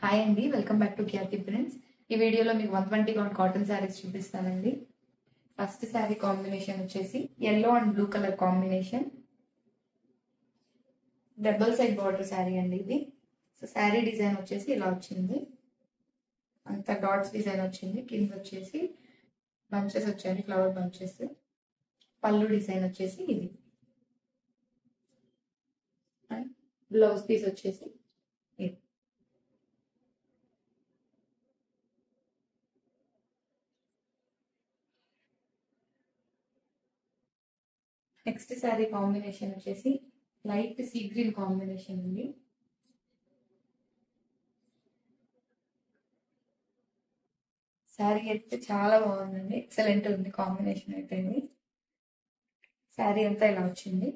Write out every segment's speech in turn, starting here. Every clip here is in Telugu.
హాయ్ అండి, welcome back to Khyati prints. ఈ వీడియోలో మీకు 120 కౌంట్ కాటన్ శారీస్ చూపిస్తానండి. ఫస్ట్ శారీ కాంబినేషన్ వచ్చేసి yellow and blue colour combination, double side border sari అండి ఇది. సో శారీ డిజైన్ వచ్చేసి ఇలా వచ్చింది, అంత డాట్స్ డిజైన్ వచ్చింది. కింద వచ్చేసి బంచెస్ వచ్చాయి, ఫ్లవర్ బంచెస్. పళ్ళు డిజైన్ వచ్చేసి ఇది, అండ్ బ్లౌజ్ పీస్ వచ్చేసి ఇది. నెక్స్ట్ శారీ కాంబినేషన్ వచ్చేసి లైట్ సీ గ్రీన్ కాంబినేషన్ ఉంది. శారీ అయితే చాలా బాగుందండి, ఎక్సలెంట్ ఉంది కాంబినేషన్ అయితే. శారీ అంతా ఇలా వచ్చింది,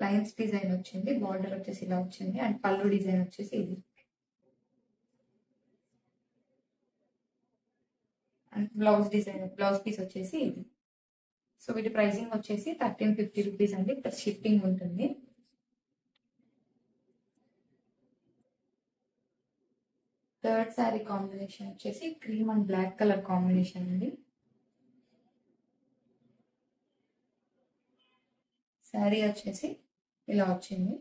లైన్స్ డిజైన్ వచ్చింది, బార్డర్ వచ్చేసి ఇలా వచ్చింది, అండ్ పళ్ళు డిజైన్ వచ్చేసి ఇది, అండ్ బ్లౌజ్ పీస్ వచ్చేసి ఇది. సో వీటి ప్రైసింగ్ వచ్చేసి 1350 రూపీస్ అండి, ప్లస్ షిప్పింగ్ ఉంటుంది. థర్డ్ శారీ కాంబినేషన్ వచ్చేసి cream and black colour combination అండి. శారీ వచ్చేసి ఇలా వచ్చింది,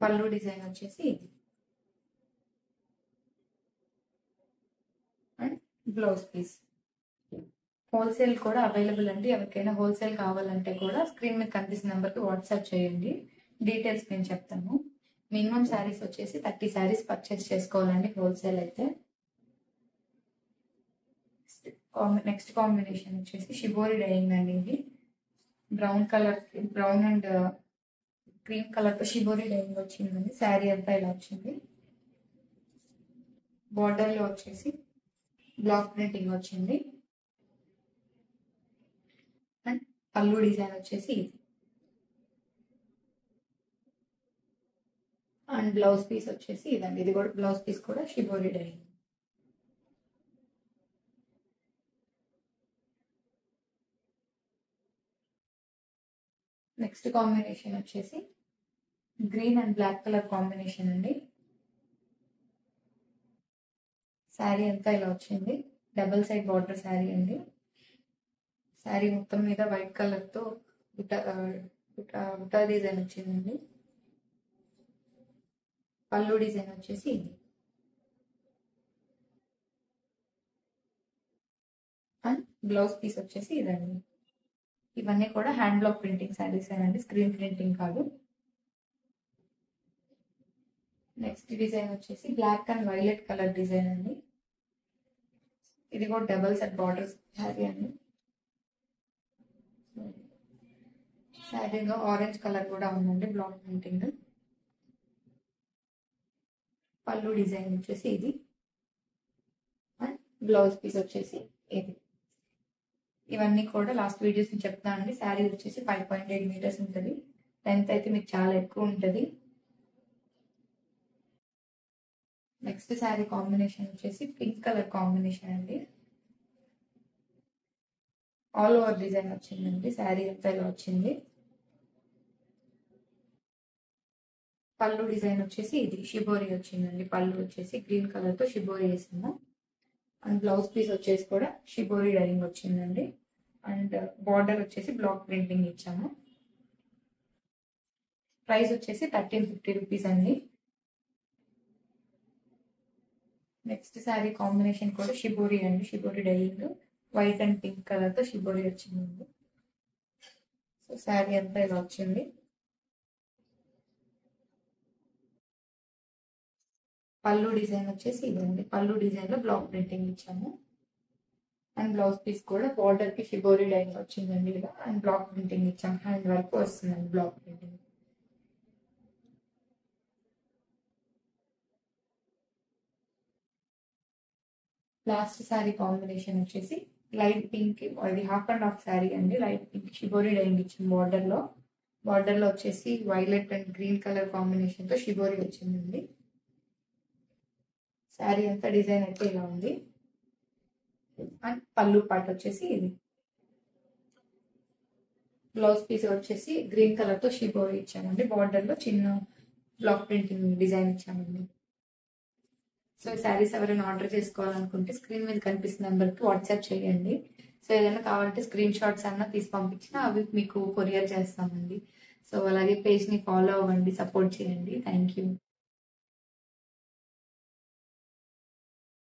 పళ్ళు డిజైన్ వచ్చేసి ఇది, అండ్ బ్లౌజ్ పీస్. హోల్సేల్ కూడా అవైలబుల్ అండి, ఎవరికైనా హోల్సేల్ కావాలంటే కూడా స్క్రీన్ మీద కనిపిస్తున్న నెంబర్కి వాట్సాప్ చేయండి, డీటెయిల్స్ నేను చెప్తాను. మినిమం శారీస్ వచ్చేసి 30 శారీస్ పర్చేస్ చేసుకోవాలండి హోల్సేల్ అయితే. నెక్స్ట్ కాంబినేషన్ వచ్చేసి షిబోరి డైయింగ్ అండి. ఇది బ్రౌన్ అండ్ క్రీమ్ కలర్ తో షిబోరి డైయింగ్ వచ్చిందండి. శారీ అంతా ఇలా వచ్చింది, బార్డర్ లో వచ్చేసి బ్లాక్ ప్రింటింగ్ వచ్చింది, అండ్ పళ్ళు డిజైన్ వచ్చేసి ఇది, అండ్ బ్లౌజ్ పీస్ వచ్చేసి ఇదండి. ఇది కూడా బ్లౌజ్ పీస్ కూడా షిబోరి డైయింగ్. నెక్స్ట్ కాంబినేషన్ వచ్చేసి green and black colour combination అండి. శారీ అంతా ఇలా వచ్చింది, డబుల్ సైడ్ బార్డర్ శారీ అండి. శారీ మొత్తం మీద వైట్ కలర్ తో బుటా డిజైన్ వచ్చిందండి. పళ్ళు డిజైన్ వచ్చేసి ఇది, అండ్ బ్లౌజ్ పీస్ వచ్చేసి ఇదండి. ఇవన్నీ కూడా హ్యాండ్ బ్లాక్ ప్రింటింగ్ శారీస్ అండి, స్క్రీన్ ప్రింటింగ్ కాదు. నెక్స్ట్ డిజైన్ వచ్చేసి black and violet colour design అండి. ఇది కూడా డబుల్ సెట్ బార్డర్ శారీ అండి. శారీలో ఆరెంజ్ కలర్ కూడా ఉందండి, బ్లాక్ ప్రింటింగ్. పళ్ళు డిజైన్ వచ్చేసి ఇది, అండ్ బ్లౌజ్ పీస్ వచ్చేసి ఇది. ఇవన్నీ కూడా లాస్ట్ వీడియోస్ చెప్తాను అండి. శారీ వచ్చేసి 5.8 మీటర్స్ ఉంటుంది, లెంత్ అయితే మీకు చాలా ఎక్కువ ఉంటుంది. నెక్స్ట్ శారీ కాంబినేషన్ వచ్చేసి పింక్ కలర్ కాంబినేషన్ అండి. ఆల్ ఓవర్ డిజైన్ వచ్చిందండి, శారీ అంతా ఇలా వచ్చింది. పళ్ళు డిజైన్ వచ్చేసి ఇది షిబోరి వచ్చిందండి. పళ్ళు వచ్చేసి గ్రీన్ కలర్ తో షిబోరి వేసిందా, అండ్ బ్లౌజ్ పీస్ వచ్చేసి కూడా షిబోరి డైయింగ్ వచ్చిందండి, అండ్ బార్డర్ వచ్చేసి బ్లాక్ ప్రింటింగ్ ఇచ్చాము. ప్రైస్ వచ్చేసి 1350 రూపీస్ అండి. నెక్స్ట్ శారీ కాంబినేషన్ కూడా షిబోరి అండి, shibori dyeing, white and pink colour తో షిబోరి వచ్చిందండి. సో శారీ అంతా ఇలా వచ్చింది. పళ్ళు డిజైన్ వచ్చేసి ఇదండి, పళ్ళు డిజైన్ లో బ్లాక్ ప్రింటింగ్ ఇచ్చాము, అండ్ బ్లౌజ్ పీస్ కూడా బార్డర్ కి షిబోరి డైయింగ్ వచ్చిందండి ఇలా, అండ్ బ్లాక్ ప్రింటింగ్ ఇచ్చాము. హ్యాండ్ వర్క్ వస్తుందండి block printing. Last sari combination వచ్చేసి లైట్ పింక్, అది హాఫ్ అండ్ హాఫ్ శారీ అండి. లైట్ పింక్ షిబోరి డైయింగ్ ఇచ్చింది బార్డర్ లో వచ్చేసి violet and green colour combination తో షిబోరి వచ్చిందండి. శారీ అంతా డిజైన్ అయితే ఇలా ఉంది, అండ్ పళ్ళు పార్ట్ వచ్చేసి ఇది. బ్లౌజ్ పీస్ వచ్చేసి గ్రీన్ కలర్ తో షిబోరి ఇచ్చామండి. బార్డర్ లో చిన్న బ్లాక్ ప్రింటింగ్ డిజైన్ ఇచ్చామండి. సో ఈ శారీస్ ఎవరైనా ఆర్డర్ చేసుకోవాలనుకుంటే స్క్రీన్ మీద కనిపిస్తున్న నెంబర్కి వాట్సాప్ చేయండి. సో ఏదైనా కావాలంటే స్క్రీన్ షాట్స్ అన్నా తీసి పంపించినా అవి మీకు కొరియర్ చేస్తామండి. సో అలాగే పేజ్ని ఫాలో అవ్వండి, సపోర్ట్ చేయండి. Thank you.